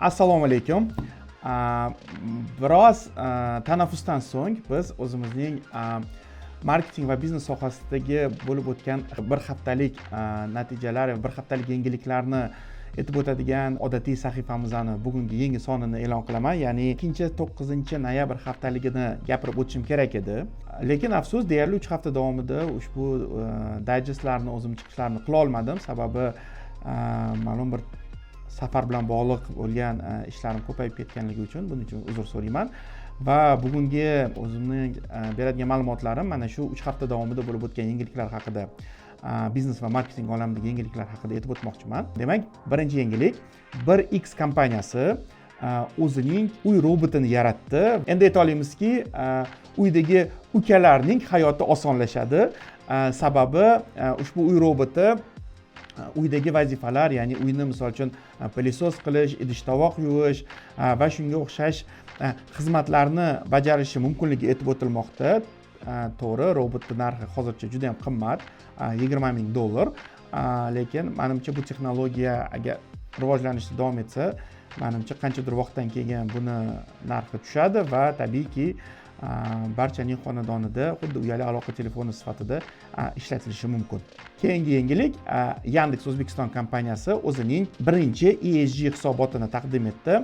Assalomu alaykum. Biroz tanaffusdan so'ng biz o'zimizning marketing va biznes sohasidagi bo'lib o'tgan bir haftalik natijalar va bir haftalik yangiliklarni aytib o'tadigan odatiy sahifamizni bugungi yangi sonini e'lon qilaman. Ya'ni 2-9 noyabr haftaligini gapirib o'tishim kerak edi. Lekin afsus, deyarli 3 hafta davomida ushbu dayjestlarni o'zim chiqishlarni qila olmadim. Sababi ma'lum bir safar bilan bog'liq bo'lgan ishlarim ko'payib ketganligi uchun buning uchun uzr so'rayman. Va bugungi o'zimning beradigan ma'lumotlarim mana shu 3 hafta davomida bo'lib o'tgan yangiliklar haqida, biznes va marketing olamidagi yangiliklar haqida aytib o'tmoqchiman. Demak, birinchi yangilik, 1X kompaniyasi o'zining uy robotini yaratdi. Endi ayta olamizki, uydagi ukalarning hayoti osonlashadi. Sababi ushbu uy roboti uydagi vazifalar, ya'ni uyni misol uchun pilisos qilish, idish-tovoq yuvish va shunga o'xshash xizmatlarni bajarishi mumkinligi aytib o'tilmoqda. To'g'ri, robotning narxi hozircha juda ham qimmat, $20,000. Lekin menimcha bu texnologiya agar rivojlanishda davom etsa, menimcha qanchadir vaqtdan keyin buni narxi tushadi va tabiiyki barchaning xonadonida xuddi uyali aloqa telefoni sifatida ishlatilishi mumkin. Keyingi yangilik, Yandex O'zbekiston kompaniyasi o'zining birinchi ESG hisobotini taqdim etdi.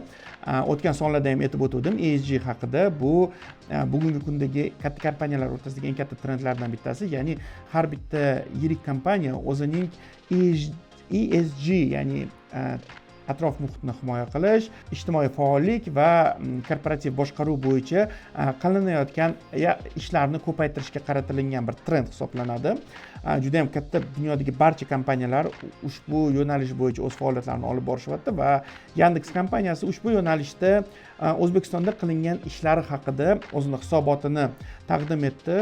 O'tgan sonlarda ham aytib o'tdim ESG haqida. Bu bugungi kundagi katta kompaniyalar o'rtasidagi eng katta trendlardan bittasi. Ya'ni har bitta yirik kompaniya o'zining ESG, ya'ni atrof muhitni himoya qilish, ijtimoiy faollik va korporativ boshqaruv bo'yicha qilinayotgan ishlarni ko'paytirishga qaratilgan bir trend hisoblanadi. Juda ham katta dunyodagi barcha kompaniyalar ushbu yo'nalish bo'yicha o'z faoliyatlarini olib borishyapti va Yandex kompaniyasi ushbu yo'nalishda O'zbekistonda qilingan ishlari haqida o'zini hisobotini taqdim etdi.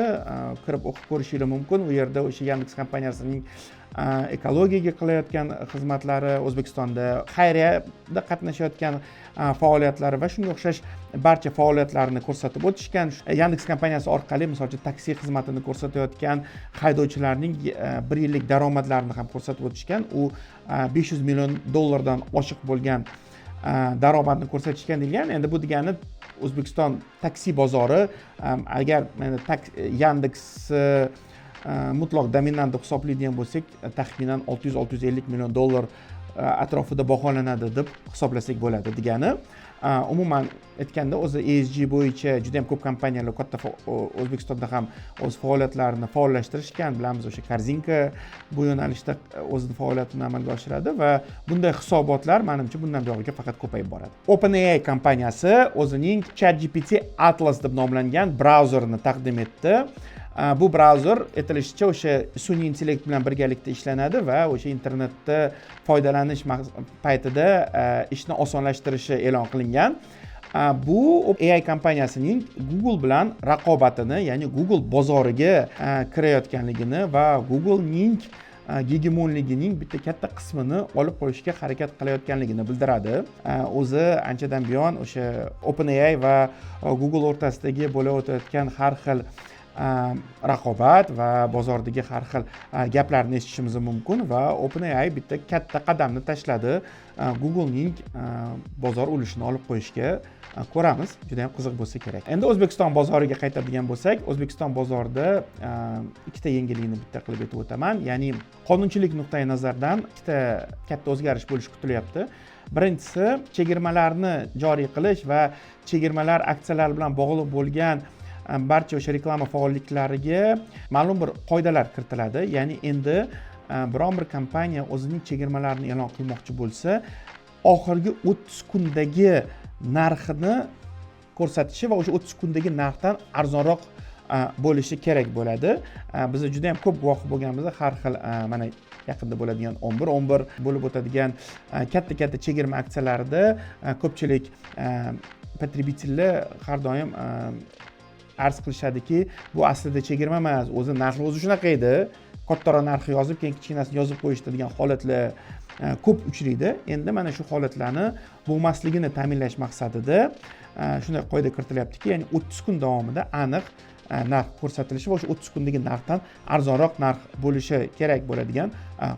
Kirib o'qib ko'rishingiz mumkin. U yerda o'sha Yandex kompaniyasining ekologiyaga qilayotgan xizmatlari, O'zbekistonda xayriyada qatnashayotgan faoliyatlari va shunga o'xshash barcha faoliyatlarni ko'rsatib o'tishgan. Yandex kompaniyasi orqali misol uchun taksi xizmatini ko'rsatayotgan haydovchilarning 1 yillik daromadlarini ham ko'rsatib o'tishgan. U $500 million oshiq bo'lgan daromadni ko'rsatishgan degan. Endi bu degani O'zbekiston taksi bozori agar Yandex mutlaq dominant deb hisoblaydigan bo'lsak, taxminan $600-650 million atrofida baholanadi deb hisoblasak bo'ladi degani. Umuman aytganda, o'zi ESG bo'yicha juda ham ko'p kompaniyalar katta O'zbekistonda ham o'z faoliyatlarini faollashtirishgan. Bilamiz, o'sha Korzinka bu yo'nalishda o'zining faoliyatini amalga oshiradi va bunday hisobotlar menimcha bundan buyog'iga faqat ko'payib boradi. OpenAI kompaniyasi o'zining ChatGPT Atlas deb nomlangan brauzerini taqdim etdi. Bu brauzer aytilishicha o'sha sun'iy intellekt bilan birgalikda ishlanadi va o'sha internetda foydalanish paytida ishni osonlashtirishi e'lon qilingan. Bu AI kompaniyasining Google bilan raqobatini, ya'ni Google bozoriga kirayotganligini va Google'ning gegemonligining bitta katta qismini olib qo'yishga harakat qilayotganligini bildiradi. O'zi anchadan buyon o'sha OpenAI va Google o'rtasidagi bo'lib o'tayotgan har xil raqobat va bozordagi har xil gaplarni eshitishimiz mumkin va OpenAI bitta katta qadamni tashladi. Google'ning bozor ulushini olib qo'yishga ko'ramiz. Juda ham qiziq bo'lsa kerak. Endi O'zbekiston bozoriga qaytadigan bo'lsak, O'zbekiston bozorida ikkita yangilikni bitta qilib aytib o'taman. Ya'ni qonunchilik nuqtai nazaridan ikkita katta o'zgarish bo'lishi kutilyapti. Birinchisi, chegirmalarni joriy qilish va chegirmalar aksiyalar bilan bog'liq bo'lgan barcha o'sha reklama faolliklariga ma'lum bir qoidalar kiritiladi. Ya'ni endi biron bir kompaniya o'zining chegirmalarini e'lon qilmoqchi bo'lsa, oxirgi 30 kundagi narxini ko'rsatishi va o'sha 30 kundagi narxdan arzonroq bo'lishi kerak bo'ladi. Biz juda ham ko'p guvoh bo'lganmiz har xil mana yaqinda bo'ladigan 11 bo'lib o'tadigan katta chegirma aksiyalarida ko'pchilik potrебительlar har doim arz qilishadiki, bu aslida chegirma emas, o'zi narxi o'zi shunaqa edi, kattaroq narxi yozib, keyin kichkinasini yozib qo'yishdi degan holatlar ko'p uchraydi. Endi mana shu holatlarni bo'lmasligini ta'minlash maqsadida shunday qoida kiritilyaptiki, ya'ni 30 kun davomida aniq narx ko'rsatilishi va o'sha 30 kundagi narxdan arzonroq narx bo'lishi kerak bo'ladigan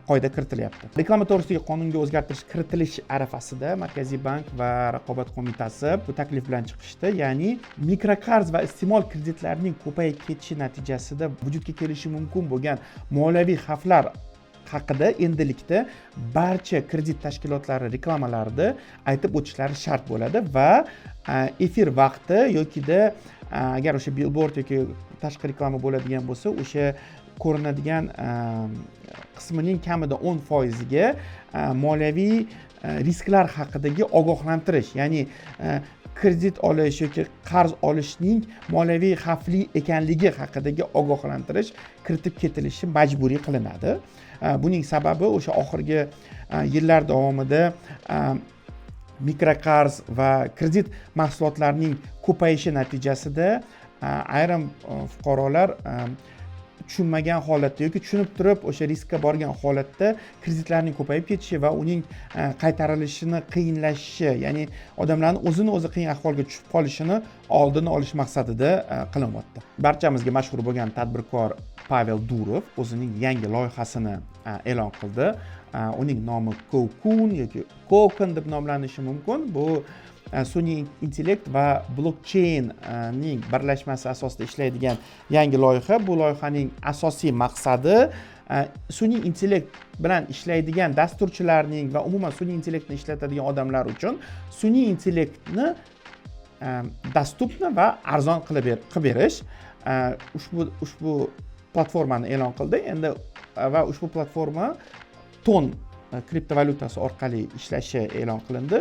qoida kiritilyapti. Reklama to'g'risidagi qonunga o'zgartirish kiritilish arafasida Markaziy bank va Raqobat qo'mitasi bu taklif bilan chiqishdi. Ya'ni mikroqarz va iste'mol kreditlarining ko'payib ketishi natijasida vujudga kelishi mumkin bo'lgan moliyaviy xavflar haqida endilikda barcha kredit tashkilotlari reklamalarida aytib o'tishlari shart bo'ladi va efir vaqti yokida agar o'sha billboard yoki tashqi reklama bo'ladigan bo'lsa, o'sha ko'rinadigan qismining kamida 10%ga moliyaviy risklar haqidagi ogohlantirish, ya'ni kredit olish yoki qarz olishning moliyaviy xavfli ekanligi haqidagi ogohlantirish kiritib ketilishi majburiy qilinadi. Buning sababi o'sha oxirgi yillar davomida mikroqarz va kredit mahsulotlarining ko'payishi natijasida ayrim fuqarolar tushunmagan holatda yoki tushunib turib o'sha riskka borgan holatda kreditlarning ko'payib ketishi va uning qaytarilishini qiyinlashishi, ya'ni odamlarning o'zini o'zi qiyin ahvolga tushib qolishini oldini olish maqsadida qilinyapti. Barchamizga mashhur bo'lgan tadbirkor Pavel Durov o'zining yangi loyihasini e'lon qildi. Uning nomi Cocoon yoki Cocoon deb nomlanishi mumkin. Bu sun'iy intellekt va blockchainning birlashmasi asosida ishlaydigan yangi loyiha. Bu loyihaning asosiy maqsadi sun'iy intellekt bilan ishlaydigan dasturchilarning va umuman sun'iy intellektni ishlatadigan odamlar uchun sun'iy intellektni dostupni va arzon qilib berish. Ushbu platformani e'lon qildi. Endi va ushbu platforma ton kriptovalyutasi orqali ishlashi e'lon qilindi.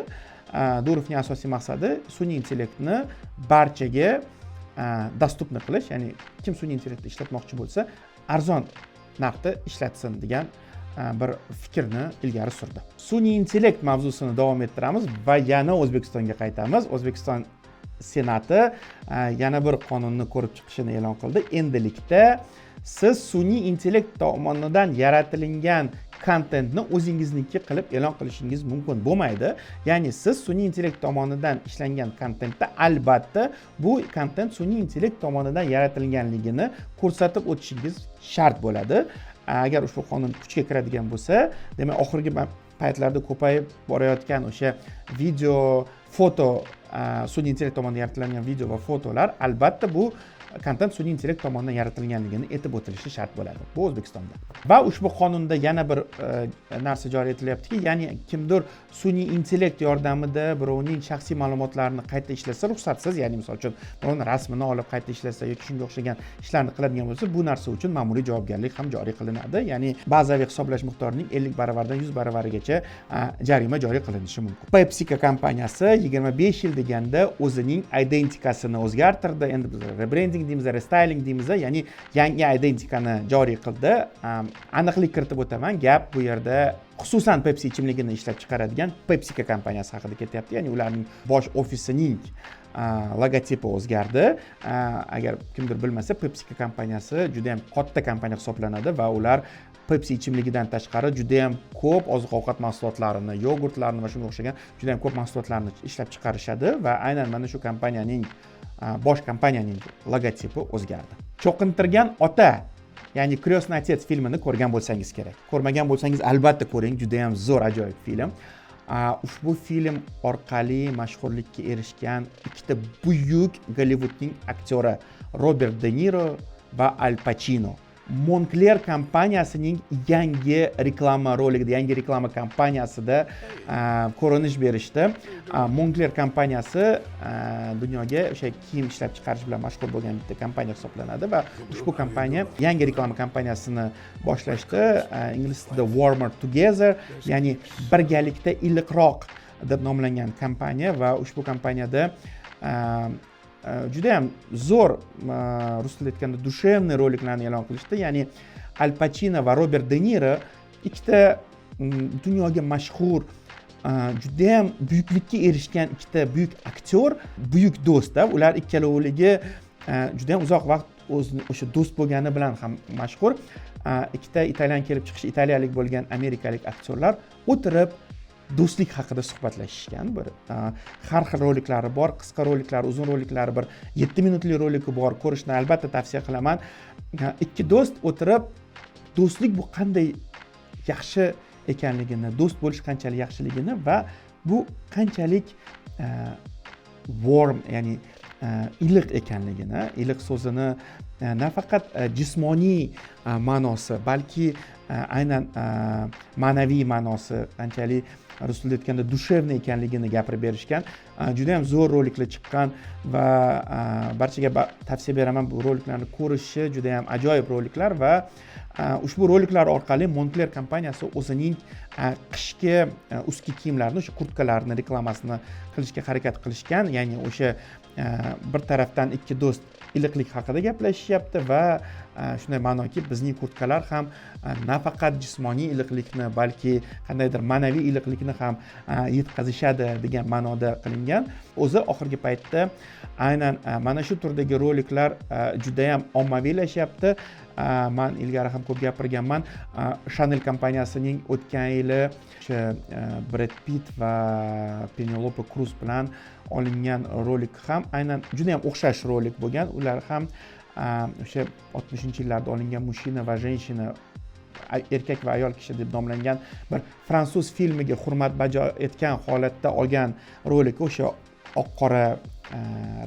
Durovning asosiy maqsadi sun'iy intellektni barchaga dostupni qilish, ya'ni kim sun'iy intellektni ishlatmoqchi bo'lsa, arzon narxda ishlatsin degan bir fikrni ilgari surdi. Sun'iy intellekt mavzusini davom ettiramiz va yana O'zbekistonga qaytamiz. O'zbekiston Senati yana bir qonunni ko'rib chiqishini e'lon qildi. Endilikda siz sun'iy intellekt tomonidan yaratilgan kontentni o'zingizniki qilib e'lon qilishingiz mumkin bo'lmaydi. Ya'ni siz sun'iy intellekt tomonidan ishlangan kontentda albatta bu kontent sun'iy intellekt tomonidan yaratilganligini ko'rsatib o'tishingiz shart bo'ladi. Agar ushbu qonun kuchga kiradigan bo'lsa, demak oxirgi paytlarda ko'payib borayotgan o'sha video, foto, sun'iy intellekt tomonidan yaratilgan video va fotolar albatta bu kontent sun'iy intellekt tomonidan yaratilganligini aytib o'tilishi shart bo'ladi. Bu O'zbekistonda. Va ushbu qonunda yana bir narsa joriy etilyaptiki, ya'ni kimdir sun'iy intellekt yordamida birovning shaxsiy ma'lumotlarini qayta ishlasa, ruxsatsiz, ya'ni misol uchun birovning rasmini olib qayta ishlasa yoki shunga o'xshagan ishlarni qiladigan bo'lsa, bu narsa uchun ma'muriy javobgarlik ham joriy qilinadi. Ya'ni bazaviy hisoblash miqdorining 50 baravardan 100 baravarigacha jarima joriy qilinishi mumkin. PepsiCo kompaniyasi 25 yil deganda o'zining identikasini o'zgartirdi. Endi biz rebranding deymiz, restyling deymiz, ya'ni yangi identikani joriy qildi. Aniqlik kiritib o'taman, gap bu yerda xususan Pepsi ichimligini ishlab chiqaradigan PepsiCo kompaniyasi haqida ketyapti. Ya'ni ularning bosh ofisining logotipi o'zgardi. Agar kimdir bilmasa, PepsiCo kompaniyasi juda ham katta kompaniya hisoblanadi va ular Pepsi ichimligidan tashqari juda ham ko'p oziq-ovqat mahsulotlarini, yogurtlarni va shunga o'xshagan juda ham ko'p mahsulotlarni ishlab chiqarishadi va aynan mana shu bosh kompaniyaning logotipi o'zgardi. Cho'qintirgan ota, ya'ni Krestный отец filmini ko'rgan bo'lsangiz kerak. Ko'rmagan bo'lsangiz albatta ko'ring, juda ham zo'r, ajoyib film. Ushbu film orqali mashhurlikka erishgan ikkita buyuk Gollivudning aktyori Robert De Niro va Al Pacino Moncler kompaniyasining yangi reklama roligida, yangi reklama kampaniyasida ko'rinish berishdi. Moncler kompaniyasi dunyoga o'sha kiyim ishlab chiqarish bilan mashhur bo'lgan bitta kompaniya hisoblanadi va ushbu kompaniya yangi reklama kampaniyasini boshlashdi. Ingliz tilida Warmer Together, ya'ni birgalikda iliqroq deb nomlangan kompaniya va ushbu kompaniyada juda ham zo'r, rus tilida aytganda dushevniy roliklarni e'lon qilishdi. Ya'ni Al Pacino va Robert De Niro ikkita dunyoga mashhur, juda ham buyuklikka erishgan ikkita buyuk aktyor, buyuk do'stlar. Ular ikkalovligi juda ham uzoq vaqt o'sha do'st bo'lgani bilan ham mashhur. Ikkita italyan kelib chiqish, italiyalik bo'lgan amerikalik aktyorlar o'tirib do'stlik haqida suhbatlashishgan. Bir har xil roliklari bor, qisqa roliklari, uzun roliklari, bir 7 minutli roliki bor. Ko'rishni albatta tavsiya qilaman. Ikki do'st o'tirib, do'stlik bu qanday yaxshi ekanligini, do'st bo'lish qanchalik yaxshiligini va bu qanchalik warm, ya'ni iliq ekanligini, iliq so'zini nafaqat jismoniy ma'nosi, balki aynan ma'naviy ma'nosi qanchalik rus tilida aytganda dushevniy ekanligini gapirib berishgan. Juda ham zo'r roliklar chiqqan va barchaga tavsiya beraman bu roliklarni ko'rishi. Juda ham ajoyib roliklar va ushbu roliklar orqali Moncler kompaniyasi o'zining qishki ustki kiyimlarini, o'sha kurtkalarni reklamasini qilishga harakat qilishgan. Ya'ni o'sha bir tarafdan ikki do'st iliqlik haqida gaplashishyapti va shunday ma'noki bizning kurtkalar ham nafaqat jismoniy iliqlikni, balki qandaydir ma'naviy iliqlikni ham yetkazishadi degan ma'noda qilingan. O'zi oxirgi paytda aynan mana shu turdagi roliklar juda ham ommaviylashyapti. Men ilgari ham ko'p gapirganman. Chanel kompaniyasining o'tgan yili o'sha Brad Pitt va Penelope Cruz bilan olingan rolik ham aynan juda ham o'xshash rolik bo'lgan. Ular ham o'sha 60-yillarda olingan Mushina va Jenshina, erkak va ayol kishi deb nomlangan bir fransuz filmiga hurmat bajo etgan holatda olgan rolik. O'sha oq-qora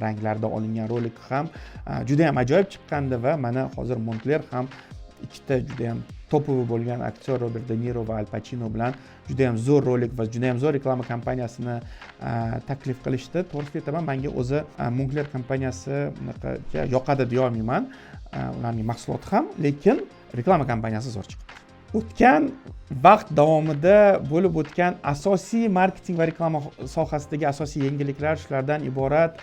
ranglarda olingan rolik ham juda ham ajoyib chiqqandi va mana hozir Moncler ham ikkita juda ham topovi bo'lgan aktyor Robert De Niro va Al Pacino bilan juda ham zo'r rolik va juda ham zo'r reklama kampaniyasini taklif qilishdi. To'g'risini aytaman, menga o'zi Moncler kompaniyasi yoqadi deya olmayman. Ularning mahsuloti ham, lekin reklama kampaniyasi zo'r chiqdi. O'tgan vaqt davomida bo'lib o'tgan asosiy marketing va reklama sohasidagi asosiy yangiliklar shulardan iborat.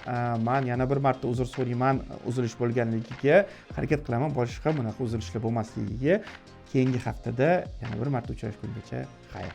Men yana bir marta uzr so'rayman, uzilish bo'lganligiga. Harakat qilaman boshqa bunaqa uzilishlar bo'lmasligiga. Keyingi haftada yana bir marta uchrashgungacha xayr.